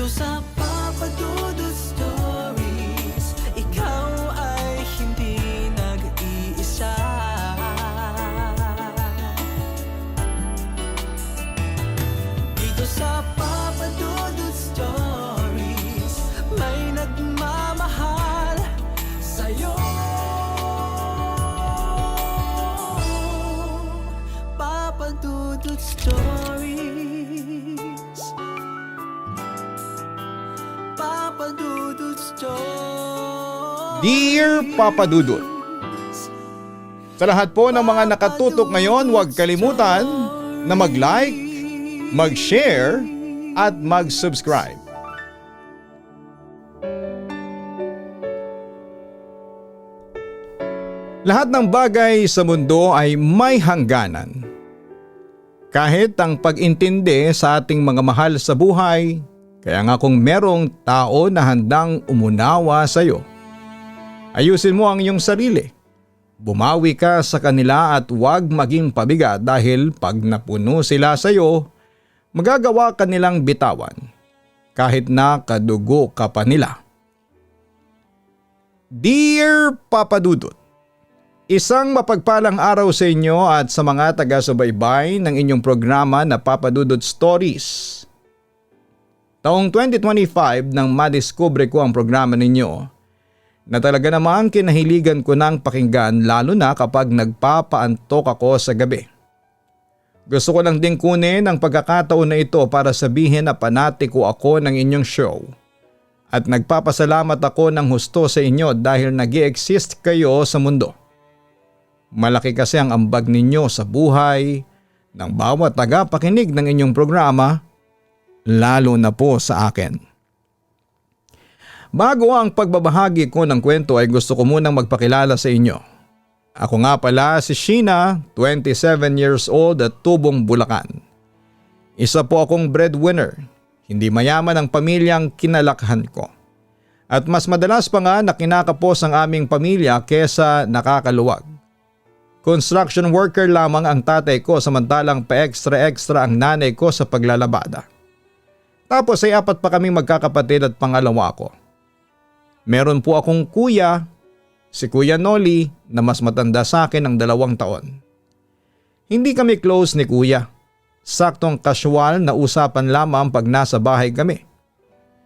sa Papa Dudut Stories, ikaw ay hindi nag-iisa. Dito sa Papa Dudut Stories, may nagmamahal sa'yo. Papa Dudut Stories, Papa Dudut Stories. Dear Papa Dudut, sa lahat po ng mga nakatutok ngayon, huwag kalimutan na mag-like, mag-share at mag-subscribe. Lahat ng bagay sa mundo ay may hangganan. Kahit ang pag-intindi sa ating mga mahal sa buhay, kaya nga kung merong tao na handang umunawa sa iyo, ayusin mo ang iyong sarili. Bumawi ka sa kanila at huwag maging pabigat dahil pag napuno sila sa iyo, magagawa ka nilang bitawan kahit na kadugo ka pa nila. Dear Papa Dudut, isang mapagpalang araw sa inyo at sa mga taga-subaybay ng inyong programa na Papa Dudut Stories. Taong 2025 nang madiskubre ko ang programa ninyo na talaga namang kinahiligan ko ng pakinggan lalo na kapag nagpapaantok ako sa gabi. Gusto ko lang din kunin ang pagkakataon na ito para sabihin na panatiko ako ng inyong show at nagpapasalamat ako ng husto sa inyo dahil nag-i-exist kayo sa mundo. Malaki kasi ang ambag ninyo sa buhay ng bawat tagapakinig ng inyong programa, lalo na po sa akin. Bago ang pagbabahagi ko ng kwento ay gusto ko munang magpakilala sa inyo. Ako nga pala si Sheena, 27 years old at tubong Bulacan. Isa po akong breadwinner, hindi mayaman ang pamilyang kinalakhan ko. At mas madalas pa nga na kinakapos ang aming pamilya kesa nakakaluwag. Construction worker lamang ang tatay ko samantalang pa-extra-extra ang nanay ko sa paglalabada. Tapos ay 4 pa kaming magkakapatid at pangalawa ko. Meron po akong kuya, si Kuya Noli na mas matanda sa akin ng 2 taon. Hindi kami close ni Kuya. Saktong casual na usapan lamang pag nasa bahay kami.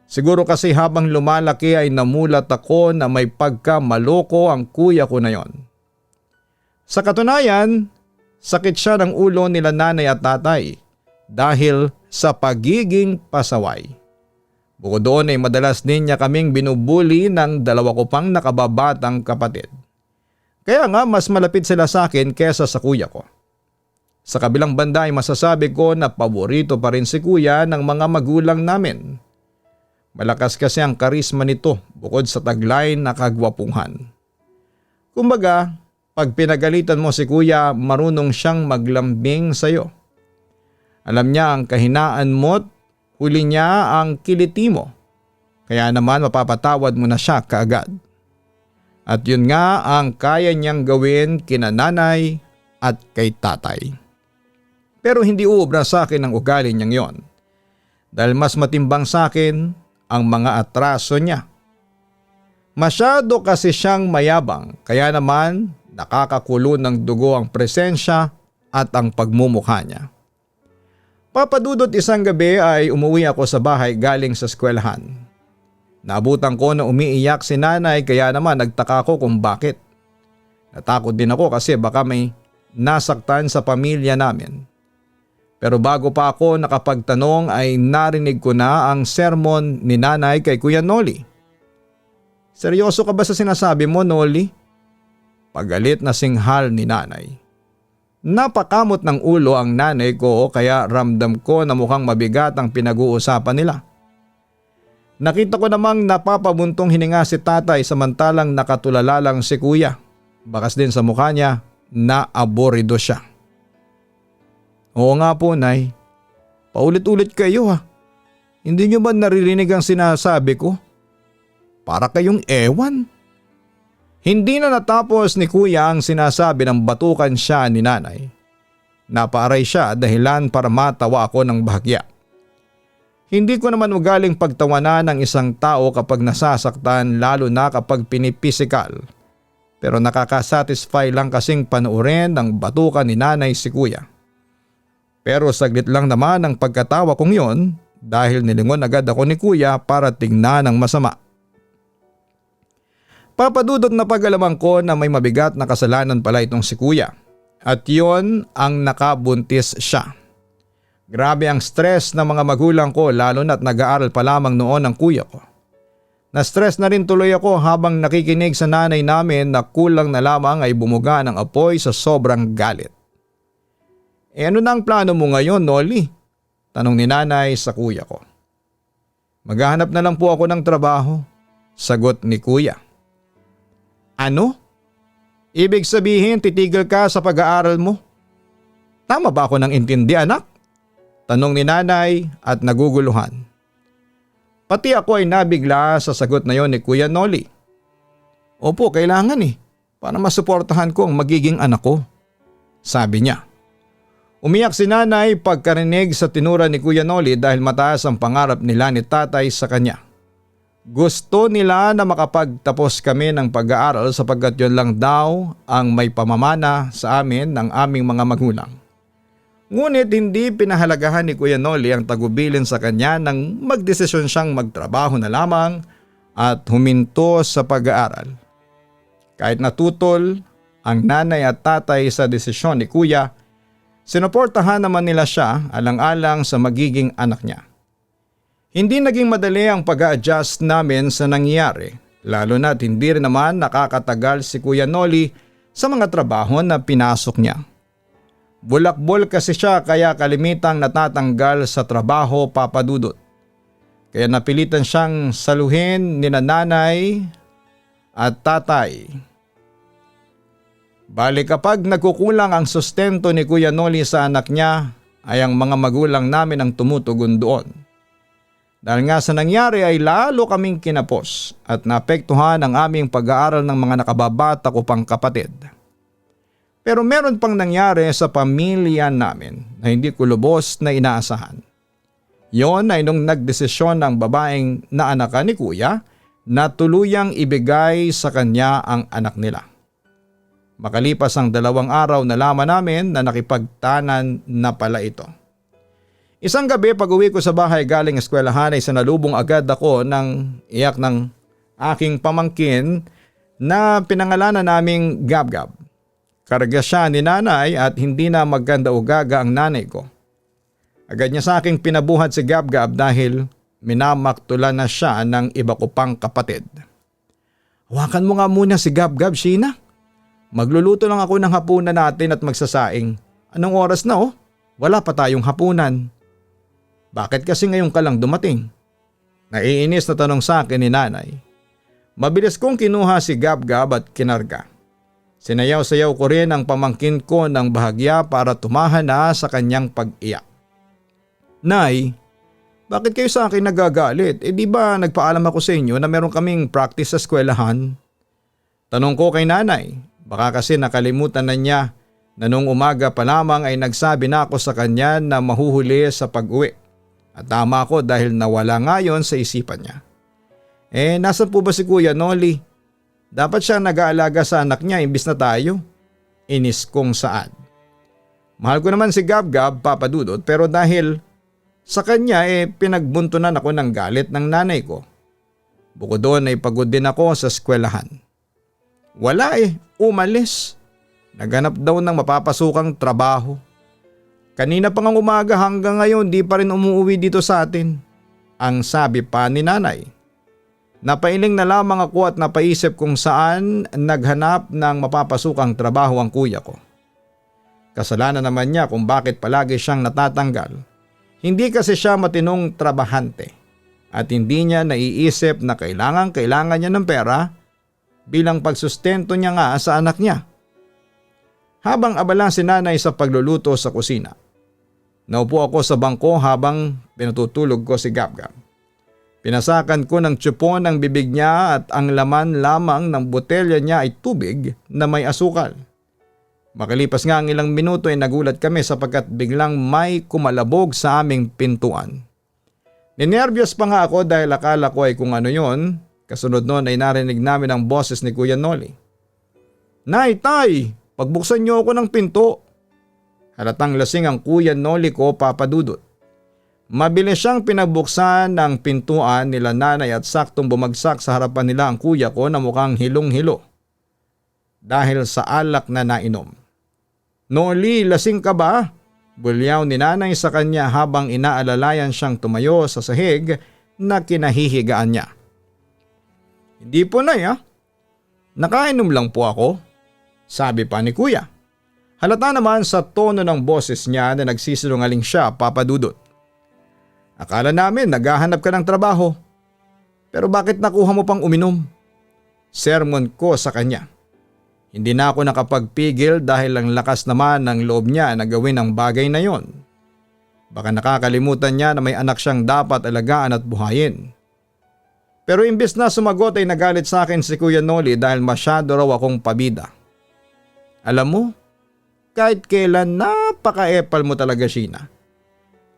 Siguro kasi habang lumalaki ay namulat ako na may pagkamaloko ang kuya ko na yon. Sa katunayan, sakit siya ng ulo nila nanay at tatay dahil sa pagiging pasaway. Bukod doon ay madalas din niya kaming binubuli ng 2 ko pang nakababatang kapatid. Kaya nga mas malapit sila sa akin kesa sa kuya ko. Sa kabilang banda ay masasabi ko na paborito pa rin si kuya ng mga magulang namin. Malakas kasi ang karisma nito bukod sa taglay na kagwapuhan. Kumbaga, pag pinagalitan mo si kuya, marunong siyang maglambing sa'yo. Alam niya ang kahinaan mo't huli niya ang kiliti mo. Kaya naman mapapatawad mo na siya kaagad. At yun nga ang kaya niyang gawin kina nanay at kay tatay. Pero hindi uubra sa akin ang ugali niyang yon. Dahil mas matimbang sa akin ang mga atraso niya. Masyado kasi siyang mayabang kaya naman nakakakulo ng dugo ang presensya at ang pagmumukha niya. Papadudot isang gabi ay umuwi ako sa bahay galing sa eskwelahan. Naabutan ko na umiiyak si nanay kaya naman nagtaka ko kung bakit. Natakot din ako kasi baka may nasaktan sa pamilya namin. Pero bago pa ako nakapagtanong ay narinig ko na ang sermon ni nanay kay Kuya Noli. Seryoso ka ba sa sinasabi mo, Noli? Pagalit na singhal ni nanay. Napakamot ng ulo ang nanay ko kaya ramdam ko na mukhang mabigat ang pinag-uusapan nila. Nakita ko namang napapabuntong hininga si tatay samantalang nakatulala lang si kuya. Bakas din sa mukha niya na aborido siya. Oo nga po, Nay. Paulit-ulit kayo ha. Hindi niyo ba naririnig ang sinasabi ko? Para kayong ewan. Hindi na natapos ni kuya ang sinasabi ng batukan siya ni nanay. Napaaray siya dahilan para matawa ako ng bahagya. Hindi ko naman ugaling pagtawanan ng isang tao kapag nasasaktan, lalo na kapag pinipisikal. Pero nakakasatisfy lang kasing panoorin ng batukan ni nanay si kuya. Pero saglit lang naman ang pagkatawa kong yon dahil nilingon agad ako ni kuya para tingnan ng masama. Papadudot na pag-alaman ko na may mabigat na kasalanan pala itong si kuya at yon ang nakabuntis siya. Grabe ang stress ng mga magulang ko lalo na't nag-aaral pa lamang noon ang kuya ko. Na-stress na rin tuloy ako habang nakikinig sa nanay namin na kulang na lamang ay bumuga ng apoy sa sobrang galit. Ano na ang plano mo ngayon, Noli? Tanong ni nanay sa kuya ko. Maghahanap na lang po ako ng trabaho, sagot ni kuya. Ano? Ibig sabihin titigil ka sa pag-aaral mo? Tama ba ako ng intindi, anak? Tanong ni nanay at naguguluhan. Pati ako ay nabigla sa sagot na yon ni Kuya Noli. Opo, kailangan para masuportahan ko ang magiging anak ko, sabi niya. Umiyak si nanay pagkarinig sa tinura ni Kuya Noli dahil mataas ang pangarap nila ni tatay sa kanya. Gusto nila na makapagtapos kami ng pag-aaral sapagkat yon lang daw ang may pamamana sa amin ng aming mga magulang. Ngunit hindi pinahalagahan ni Kuya Noli ang tagubilin sa kanya nang magdesisyon siyang magtrabaho na lamang at huminto sa pag-aaral. Kahit natutol ang nanay at tatay sa desisyon ni Kuya, sinuportahan naman nila siya alang-alang sa magiging anak niya. Hindi naging madali ang pag-a-adjust namin sa nangyari, lalo na't hindi rin naman nakakatagal si Kuya Noli sa mga trabaho na pinasok niya. Bulakbol kasi siya kaya kalimitang natatanggal sa trabaho, papadudot. Kaya napilitan siyang saluhin ni nanay at tatay. Bali kapag nagkukulang ang sustento ni Kuya Noli sa anak niya ay ang mga magulang namin ang tumutugon doon. Dahil nga sa nangyari ay lalo kaming kinapos at naapektuhan ang aming pag-aaral ng mga nakababata ko pang kapatid. Pero meron pang nangyari sa pamilya namin na hindi ko lubos na inaasahan. Yon ay nung nagdesisyon ng babaeng naanakan ni Kuya na tuluyang ibigay sa kanya ang anak nila. Makalipas ang 2 araw nalaman namin na nakipagtanan na pala ito. Isang gabi pag-uwi ko sa bahay galing eskwelahan ay sanalubong agad ako ng iyak ng aking pamangkin na pinangalanan naming Gab-Gab. Karga siya ni nanay at hindi na maganda ugaga ang nanay ko. Agad niya sa aking pinabuhat si Gab-Gab dahil minamaktulan na siya ng iba ko pang kapatid. Hawakan mo nga muna si Gab-Gab, Sheena. Magluluto lang ako ng hapunan natin at magsasaing. Anong oras na Wala pa tayong hapunan. Bakit kasi ngayon ka lang dumating? Naiinis na tanong sa akin ni nanay. Mabilis kong kinuha si Gab-Gab at kinarga. Sinayaw-sayaw ko rin ang pamangkin ko ng bahagya para tumahan na sa kanyang pag-iyak. Nay, bakit kayo sa akin nagagalit? Di ba nagpaalam ako sa inyo na meron kaming practice sa eskwelahan? Tanong ko kay nanay, baka kasi nakalimutan na niya na nung umaga pa lamang ay nagsabi na ako sa kanya na mahuhuli sa pag-uwi. At tama ako dahil nawala nga yon sa isipan niya. Nasaan po ba si Kuya Noli? Dapat siya nag-aalaga sa anak niya imbis na tayo. Inis kong saad. Mahal ko naman si Gab-Gab, papadudot, pero dahil sa kanya pinagbuntunan ako ng galit ng nanay ko. Bukod doon ay pagod din ako sa eskwelahan. Wala umalis. Naghanap daw ng mapapasukang trabaho. Kanina pa ngang umaga hanggang ngayon di pa rin umuwi dito sa atin. Ang sabi pa ni nanay. Napailing na lamang ako at napaisip kung saan naghanap ng mapapasukang trabaho ang kuya ko. Kasalanan naman niya kung bakit palagi siyang natatanggal. Hindi kasi siya matinong trabahante at hindi niya naiisip na kailangan niya ng pera bilang pagsustento niya nga sa anak niya. Habang abala si nanay sa pagluluto sa kusina, naupo ako sa bangko habang pinatutulog ko si Gab-Gab. Pinasakan ko ng tsupon ang bibig niya at ang laman lamang ng botelya niya ay tubig na may asukal. Makalipas nga ang ilang minuto ay nagulat kami sapagkat biglang may kumalabog sa aming pintuan. Ninervyos pa nga ako dahil akala ko ay kung ano yon. Kasunod noon ay narinig namin ang boses ni Kuya Noli. "Nay, tay, pagbuksan niyo ako ng pinto." Halatang lasing ang Kuya Noli ko, Papa Dudut. Mabilis siyang pinagbuksan ng pintuan nila nanay at saktong bumagsak sa harapan nila ang kuya ko na mukhang hilong-hilo dahil sa alak na nainom. "Noli, lasing ka ba?" Bulyaw ni nanay sa kanya habang inaalalayan siyang tumayo sa sahig na kinahihigaan niya. "Hindi po, nay, nakainom lang po ako," sabi pa ni kuya. Halata naman sa tono ng boses niya na nagsisinungaling siya, Papa Dudut. "Akala namin naghahanap ka ng trabaho. Pero bakit nakuha mo pang uminom?" Sermon ko sa kanya. Hindi na ako nakapagpigil dahil ang lakas naman ng loob niya na gawin ang bagay na yon. Baka nakakalimutan niya na may anak siyang dapat alagaan at buhayin. Pero imbes na sumagot ay nagalit sa akin si Kuya Noli dahil masyado raw akong pabida. "Alam mo, kahit kailan napaka-epal mo talaga, Sheena."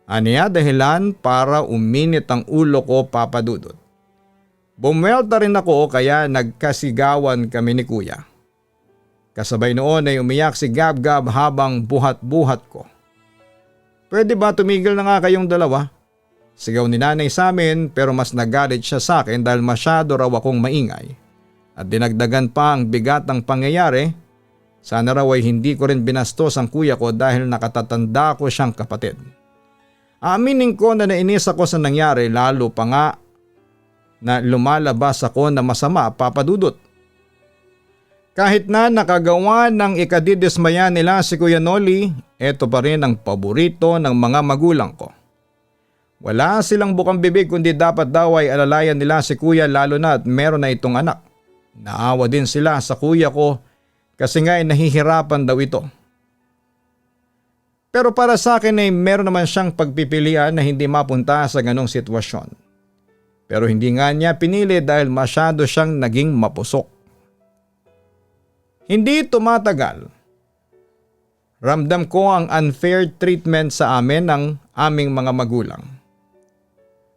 Aniya dahilan para uminit ang ulo ko, Papa Dudut. Bumwelta rin ako kaya nagkasigawan kami ni Kuya. Kasabay noon ay umiyak si Gab-Gab habang buhat-buhat ko. "Pwede ba tumigil na nga kayong dalawa?" Sigaw ni nanay sa amin, pero mas nagalit siya sa akin dahil masyado raw akong maingay. At dinagdagan pa ang bigat ng pangyayari. Sana raw ay hindi ko rin binastos ang kuya ko dahil nakatatanda ko siyang kapatid. Aaminin ko na nainis ako sa nangyari, lalo pa nga na lumalabas ako na masama, Papa Dudut. Kahit na nakagawa ng ikadidismaya nila si Kuya Noli, ito pa rin ang paborito ng mga magulang ko. Wala silang bukang bibig kundi dapat daw ay alalayan nila si kuya lalo na at meron na itong anak. Naawa din sila sa kuya ko kasi nga ay nahihirapan daw ito. Pero para sa akin ay meron naman siyang pagpipilian na hindi mapunta sa ganong sitwasyon. Pero hindi nga niya pinili dahil masyado siyang naging mapusok. Hindi tumatagal. Ramdam ko ang unfair treatment sa amin ng aming mga magulang.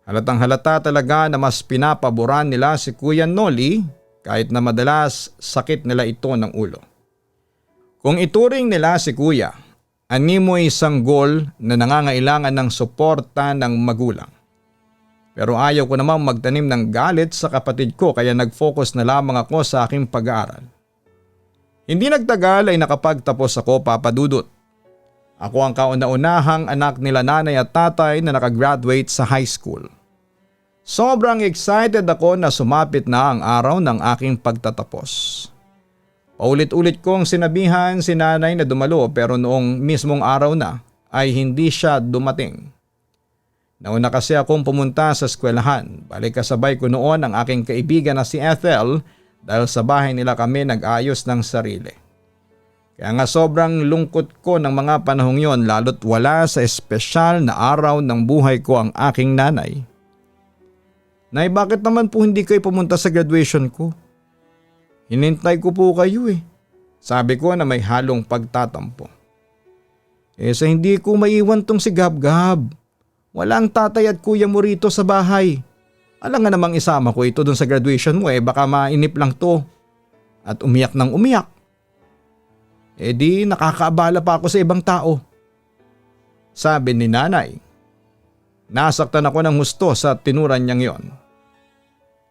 Halatang halata talaga na mas pinapaboran nila si Kuya Noli kahit na madalas sakit nila ito ng ulo. Kung ituring nila si Kuya, animoy sanggol na nangangailangan ng suporta ng magulang. Pero ayaw ko namang magtanim ng galit sa kapatid ko kaya nag-focus na lamang ako sa aking pag-aaral. Hindi nagtagal ay nakapagtapos ako, Papa Dudut. Ako ang kauna-unahang anak nila nanay at tatay na nakagraduate sa high school. Sobrang excited ako na sumapit na ang araw ng aking pagtatapos. Paulit-ulit kong sinabihan si nanay na dumalo pero noong mismong araw na ay hindi siya dumating. Nauna kasi akong pumunta sa eskwelahan, balik kasabay ko noon ang aking kaibigan na si Ethel dahil sa bahay nila kami nag-ayos ng sarili. Kaya nga sobrang lungkot ko ng mga panahong yon lalo't wala sa espesyal na araw ng buhay ko ang aking nanay. "Nay, bakit naman po hindi kayo pumunta sa graduation ko? Hinintay ko po kayo eh." Sabi ko na may halong pagtatampo. Sa hindi ko maiwan tong si Gab-Gab. Walang tatay at kuya mo rito sa bahay. Alam nga namang isama ko ito dun sa graduation mo baka mainip lang to. At umiyak ng umiyak. Di nakakaabala pa ako sa ibang tao. Sabi ni nanay. Nasaktan ako ng husto sa tinuran niyang yon.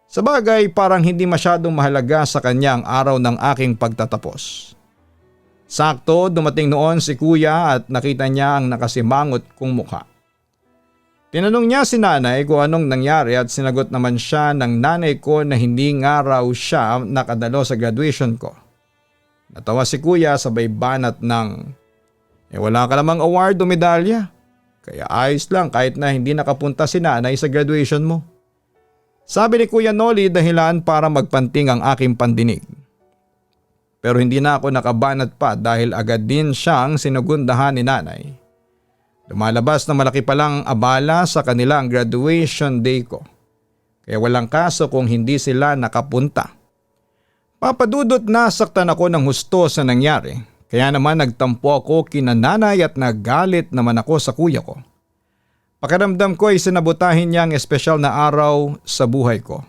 Sabagay parang hindi masyadong mahalaga sa kanya ang araw ng aking pagtatapos. Sakto dumating noon si kuya at nakita niya ang nakasimangot kong mukha. Tinanong niya si nanay kung anong nangyari at sinagot naman siya ng nanay ko na hindi nga raw siya nakadalo sa graduation ko. Natawa si kuya sabay banat ng, wala ka namang award o medalya. Kaya ayos lang kahit na hindi nakapunta si nanay sa graduation mo. Sabi ni Kuya Noli dahilan para magpanting ang aking pandinig. Pero hindi na ako nakabanat pa dahil agad din siyang sinugundahan ni nanay. Lumalabas na malaki palang abala sa kanilang graduation day ko. Kaya walang kaso kung hindi sila nakapunta. Papa Dudut, nasaktan ako ng husto sa nangyari. Kaya naman nagtampo ako kina nanay at nagalit naman ako sa kuya ko. Pakiramdam ko ay sinabutahin niya ang espesyal na araw sa buhay ko.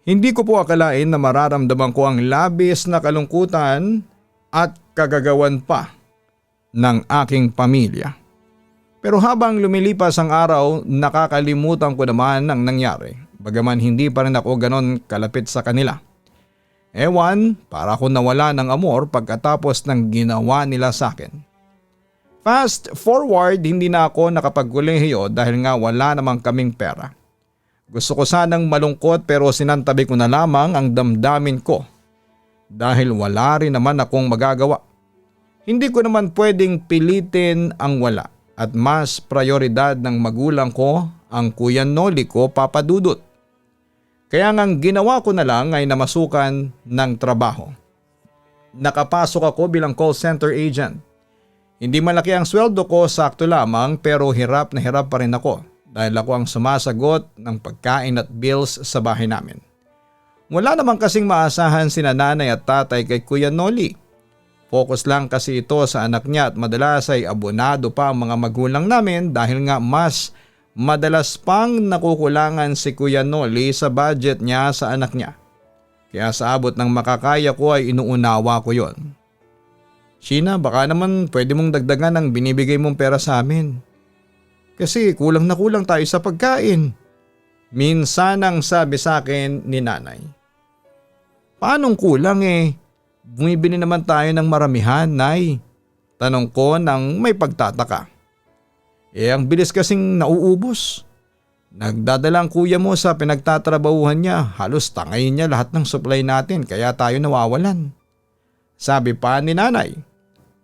Hindi ko po akalain na mararamdaman ko ang labis na kalungkutan at kagagawan pa ng aking pamilya. Pero habang lumilipas ang araw, nakakalimutan ko naman ang nangyari. Bagaman hindi pa rin ako ganon kalapit sa kanila. Ewan, para ako nawala ng amor pagkatapos ng ginawa nila sa akin. Fast forward, hindi na ako nakapagkolehiyo dahil nga wala namang kaming pera. Gusto ko sanang malungkot pero sinantabi ko na lamang ang damdamin ko dahil wala rin naman akong magagawa. Hindi ko naman pwedeng pilitin ang wala at mas prioridad ng magulang ko ang Kuya Noli ko, Papa Dudut. Kaya ngang ginawa ko na lang ay namasukan ng trabaho. Nakapasok ako bilang call center agent. Hindi malaki ang sweldo ko, sakto lamang pero hirap na hirap pa rin ako dahil ako ang sumasagot ng pagkain at bills sa bahay namin. Wala naman kasing maasahan sina nanay at tatay kay Kuya Noli. Focus lang kasi ito sa anak niya at madalas ay abonado pa ang mga magulang namin dahil nga mas madalas pang nakukulangan si Kuya Noli sa budget niya sa anak niya. Kaya sa abot ng makakaya ko ay inuunawa ko yon. Sheena, baka naman pwede mong dagdagan ang binibigay mong pera sa amin. Kasi kulang na kulang tayo sa pagkain. Minsan ang sabi sa akin ni nanay. Paanong kulang eh? Bumibili naman tayo ng maramihan, nay. Tanong ko nang may pagtataka. Ang bilis kasing nauubos. Nagdadala ang kuya mo sa pinagtatrabahuhan niya. Halos tangayin niya lahat ng supply natin kaya tayo nawawalan. Sabi pa ni nanay.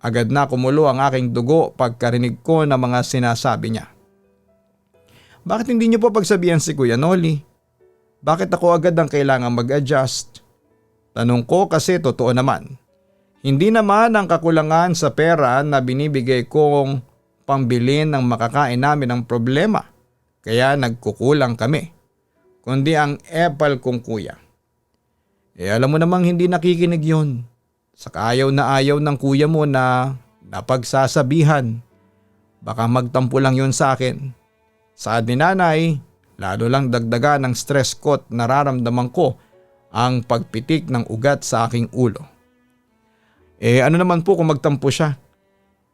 Agad na kumulo ang aking dugo pagkarinig ko ng mga sinasabi niya. Bakit hindi niyo po pagsabihan si Kuya Noli? Bakit ako agad ang kailangang mag-adjust? Tanong ko kasi totoo naman. Hindi naman ang kakulangan sa pera na binibigay kong pambili ng makakain namin ang problema. Kaya nagkukulang kami. Kundi ang epal kong kuya. Alam mo namang hindi nakikinig yun. Saka ayaw na ayaw ng kuya mo na napagsasabihan. Baka magtampo lang yun sa akin. Saad ni nanay, lalo lang dagdagan ng stress ko at nararamdaman ko ang pagpitik ng ugat sa aking ulo. Ano naman po kung magtampo siya?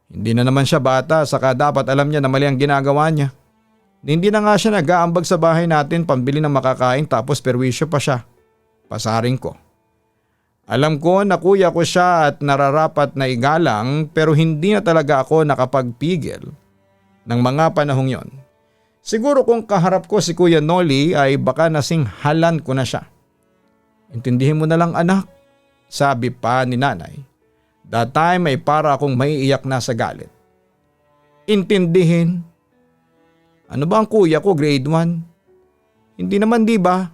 Hindi na naman siya bata saka dapat alam niya na mali ang ginagawa niya. Hindi na nga siya nag-aambag sa bahay natin pambili ng makakain tapos perwisyo pa siya. Pasaring ko. Alam ko na kuya ko siya at nararapat na igalang pero hindi na talaga ako nakapagpigil ng mga panahong yon. Siguro kung kaharap ko si Kuya Noli ay baka nasinghalan ko na siya. Intindihin mo na lang anak, sabi pa ni nanay. That time ay para akong maiiyak na sa galit. Intindihin? Ano ba ang kuya ko, grade 1? Hindi naman, di ba?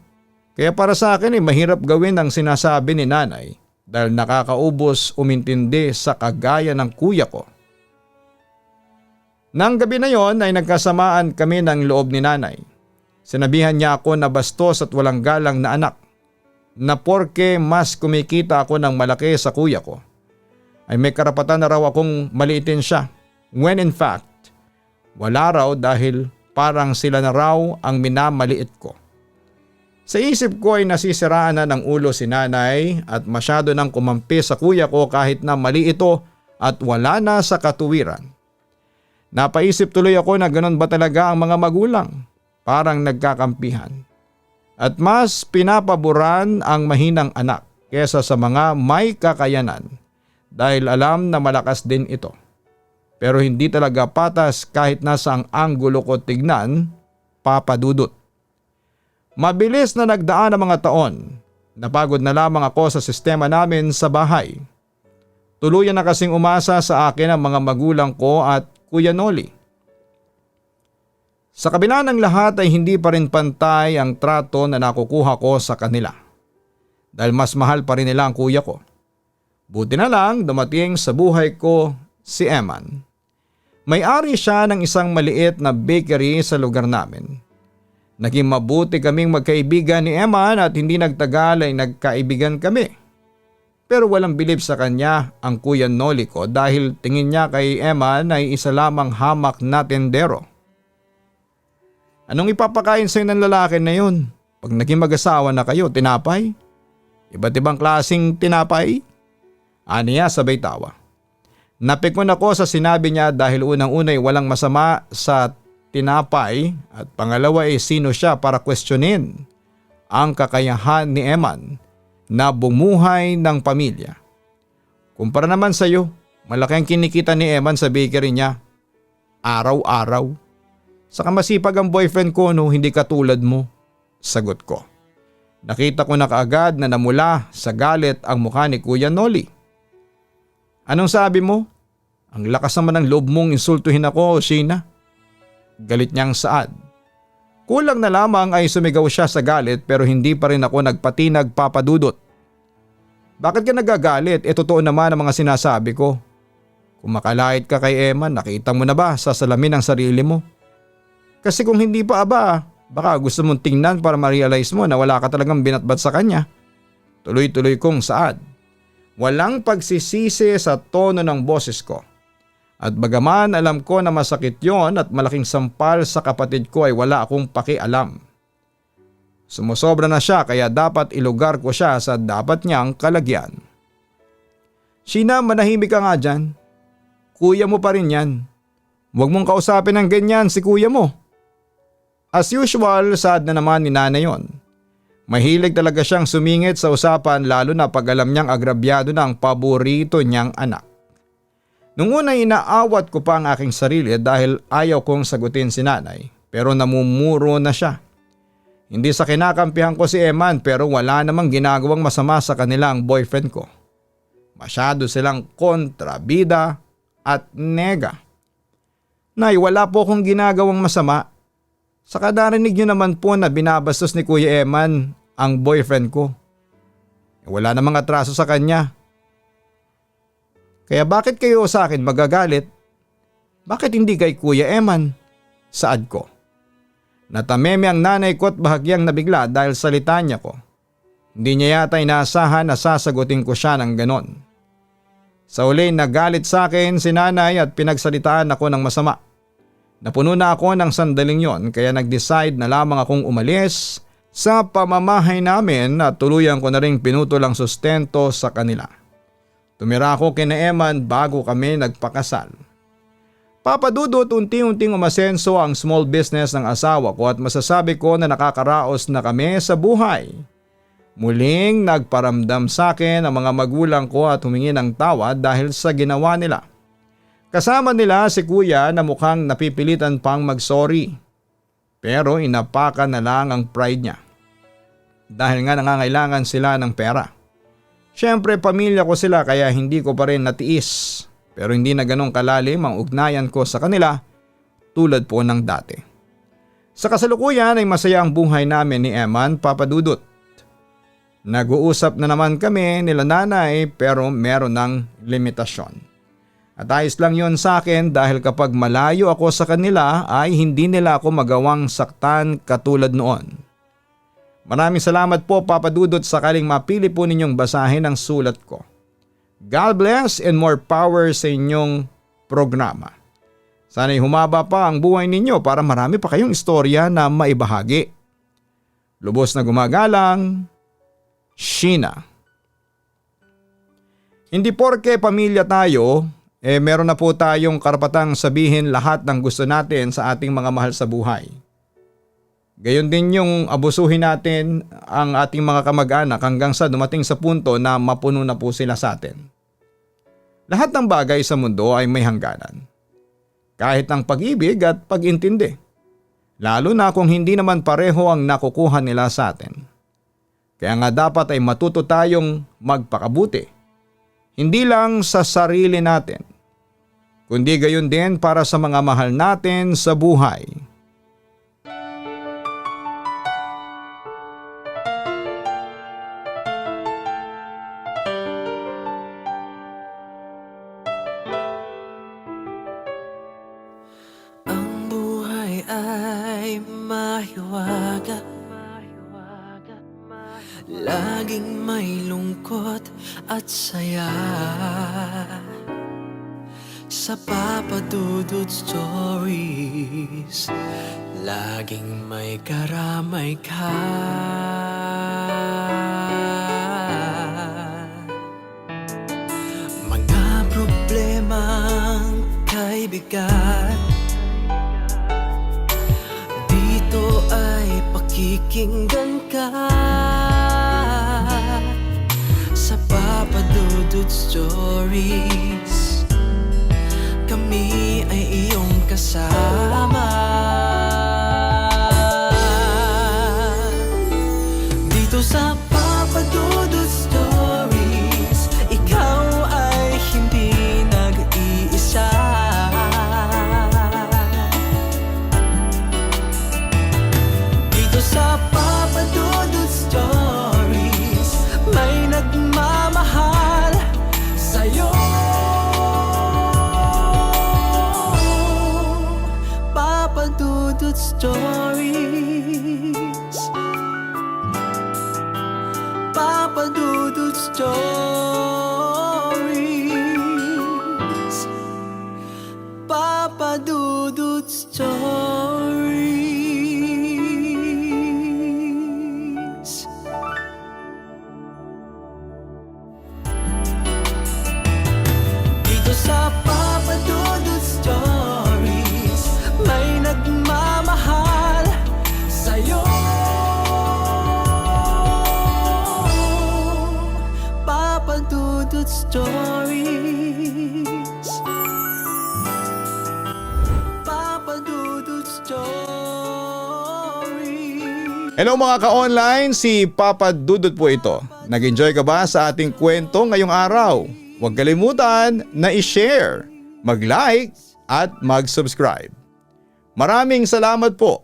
Kaya para sa akin mahirap gawin ang sinasabi ni nanay dahil nakakaubos umintindi sa kagaya ng kuya ko. Nang gabi na yon ay nagkasamaan kami ng loob ni nanay. Sinabihan niya ako na bastos at walang galang na anak na porke mas kumikita ako ng malaki sa kuya ko ay may karapatan na raw akong maliitin siya when in fact wala raw dahil parang sila na raw ang minamaliit ko. Sa isip ko ay nasisiraan na ng ulo si nanay at masyado nang kumampi sa kuya ko kahit na mali ito at wala na sa katuwiran. Napaisip tuloy ako na ganun ba talaga ang mga magulang? Parang nagkakampihan. At mas pinapaboran ang mahinang anak kesa sa mga may kakayanan dahil alam na malakas din ito. Pero hindi talaga patas kahit nasa ang anggulo ko tignan, Papa Dudut. Mabilis na nagdaan ang mga taon. Napagod na lamang ako sa sistema namin sa bahay. Tuluyan na kasing umasa sa akin ang mga magulang ko at Kuya Noli. Sa kabila ng lahat ay hindi pa rin pantay ang trato na nakukuha ko sa kanila. Dahil mas mahal pa rin nila ang kuya ko. Buti na lang dumating sa buhay ko si Eman. May-ari siya ng isang maliit na bakery sa lugar namin. Naging mabuti kaming magkaibigan ni Eman at hindi nagtagal ay nagkaibigan kami. Pero walang bilib sa kanya ang Kuya Noli ko dahil tingin niya kay Eman ay isa lamang hamak na tendero. Anong ipapakain sa'yo ng lalaki na yun? Pag naging mag-asawa na kayo, tinapay? Iba't ibang klaseng tinapay? Aniya sabay tawa. Napikon ako sa sinabi niya dahil unang-unay walang masama sa tinapay at pangalawa ay sino siya para questionin ang kakayahan ni Eman na bumuhay ng pamilya. Kumpara naman sa iyo, malaki ang kinikita ni Eman sa bakery niya. Araw-araw. Saka masipag ang boyfriend ko no, hindi katulad mo. Sagot ko. Nakita ko na kaagad na namula sa galit ang mukha ni Kuya Noli. Anong sabi mo? Ang lakas naman ng loob mong insultuhin ako, Sheena. Galit niyang saad. Kulang na lamang ay sumigaw siya sa galit pero hindi pa rin ako nagpatinag, Papa Dudut. Bakit ka nagagalit? Totoo naman ang mga sinasabi ko. Kung makalait ka kay Eman, nakita mo na ba sa salamin ang sarili mo? Kasi kung hindi pa aba, baka gusto mong tingnan para ma-realize mo na wala ka talagang binatbat sa kanya. Tuloy-tuloy kong saad. Walang pagsisisi sa tono ng boses ko. At bagaman alam ko na masakit yon at malaking sampal sa kapatid ko ay wala akong pakialam. Sumusobra na siya kaya dapat ilugar ko siya sa dapat niyang kalagyan. Sheena, manahimik ka nga dyan. Kuya mo pa rin yan. Huwag mong kausapin ng ganyan si kuya mo. As usual, sad na naman ni nanay yon. Mahilig talaga siyang sumingit sa usapan lalo na pag alam niyang agrabyado na ang paborito niyang anak. Nung una inaawat ko pa ang aking sarili dahil ayaw kong sagutin si nanay pero namumuro na siya. Hindi sa kinakampihan ko si Eman pero wala namang ginagawang masama sa kanila ang boyfriend ko. Masyado silang kontrabida at nega. Nay, wala po akong ginagawang masama. Saka narinig niyo naman po na binabastos ni Kuya Eman ang boyfriend ko. Wala namang atraso sa kanya. Kaya bakit kayo sa akin magagalit? Bakit hindi kay Kuya Eman? Saad ko. Natameme ang nanay ko at bahagyang nabigla dahil salita niya ko. Hindi niya yata inaasahan na sasagutin ko siya ng ganon. Sa uli nagalit sa akin si nanay at pinagsalitaan ako ng masama. Napuno na ako ng sandaling yon kaya nag-decide na lamang akong umalis sa pamamahay namin at tuluyan ko na ring pinutol ang sustento sa kanila. Tumira ako kina Eman bago kami nagpakasal. Papa Dudut, unti-unting umasenso ang small business ng asawa ko at masasabi ko na nakakaraos na kami sa buhay. Muling nagparamdam sa akin ang mga magulang ko at humingi ng tawad dahil sa ginawa nila. Kasama nila si kuya na mukhang napipilitan pang mag-sorry. Pero inapakan na lang ang pride niya. Dahil nga nangangailangan sila ng pera. Siyempre pamilya ko sila kaya hindi ko pa rin natiis. Pero hindi na ganong kalalim ang ugnayan ko sa kanila tulad po ng dati. Sa kasalukuyan ay masaya ang buhay namin ni Eman, Papa Dudut. Nag-uusap na naman kami nila nanay pero meron ng limitasyon. At ayos lang yon sa akin dahil kapag malayo ako sa kanila ay hindi nila ako magawang saktan katulad noon. Maraming salamat po Papa Dudut sakaling mapili po ninyong basahin ang sulat ko. God bless and more power sa inyong programa. Sana'y humaba pa ang buhay ninyo para marami pa kayong istorya na maibahagi. Lubos na gumagalang, Sheena. Hindi porke pamilya tayo, meron na po tayong karapatang sabihin lahat ng gusto natin sa ating mga mahal sa buhay. Gayon din yung abusuhin natin ang ating mga kamag-anak hanggang sa dumating sa punto na mapuno na po sila sa atin. Lahat ng bagay sa mundo ay may hangganan. Kahit ang pag-ibig at pag-intindi. Lalo na kung hindi naman pareho ang nakukuha nila sa atin. Kaya nga dapat ay matuto tayong magpakabuti. Hindi lang sa sarili natin, kundi gayon din para sa mga mahal natin sa buhay. Ang buhay ay mahiwaga, laging may lungkot at saya. sa Papa Dudut Stories. Laging may karamay ka. Mga problemang kay bigat, dito ay pakikinggan ka. Sa Papa Dudut Stories, kami ay iyong kasama. Dito sa Papa Dudut Stories, ikaw ay hindi nag-iisa. Dito sa Papa Dudut Stories, may nagmamahal sa'yo. Papa Dudut Stories, Papa Dudut Stories, Papa Dudut Stories. Dito sa Papa Dudut Stories, may nagmamahal sa'yo. Papa Dudut Stories, Papa Dudut Stories. Hello mga ka-online, si Papa Dudut po ito. Nag-enjoy ka ba sa ating kwento ngayong araw? Huwag kalimutan na i-share, mag-like at mag-subscribe. Maraming salamat po.